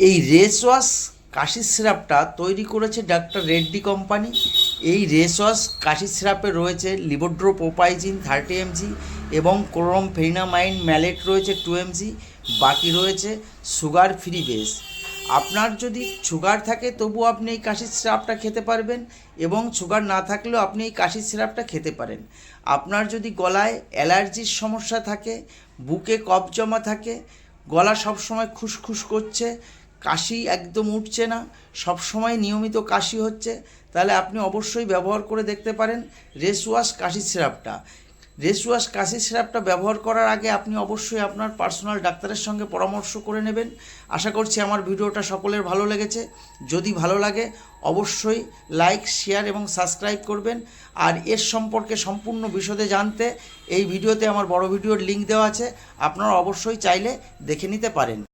এই race wash কাশির সিরাপটা তৈরি করেছে ডাক্তার রেড্ডি কোম্পানি। এই রেস ওয়াশ কাশির সিরাপে রয়েছে লিবোড্রোপোপাইজিন 30 mg এবং ক্লোরমফেনিনামাইড ম্যালেট রয়েছে 2 mg, বাকি রয়েছে সুগার ফ্রি বেস। আপনার যদি সুগার থাকে তবু আপনি এই কাশির সিরাপটা খেতে পারবেন, এবং সুগার না থাকলেও আপনি এই কাশির সিরাপটা খেতে পারেন। আপনার যদি গলায় অ্যালার্জির সমস্যা থাকে, বুকে কফ জমা থাকে, গলা সবসময় খুসখুস করছে, কাশি একদম উঠছে না, সব সময় নিয়মিত কাশি হচ্ছে, তাহলে আপনি অবশ্যই ব্যবহার করে দেখতে পারেন রেস ওয়াশ কাশির সিরাপটা। রেস ওয়াশ কাশির সিরাপটা ব্যবহার করার আগে আপনি অবশ্যই আপনার পার্সোনাল ডাক্তারের সঙ্গে পরামর্শ করে নেবেন। আশা করছি আমার ভিডিওটা সকলের ভালো লেগেছে। যদি ভালো লাগে অবশ্যই লাইক, শেয়ার এবং সাবস্ক্রাইব করবেন। আর এর সম্পর্কে সম্পূর্ণ বিশদে জানতে এই ভিডিওতে আমার বড় ভিডিওর লিঙ্ক দেওয়া আছে, আপনারা অবশ্যই চাইলে দেখে নিতে পারেন।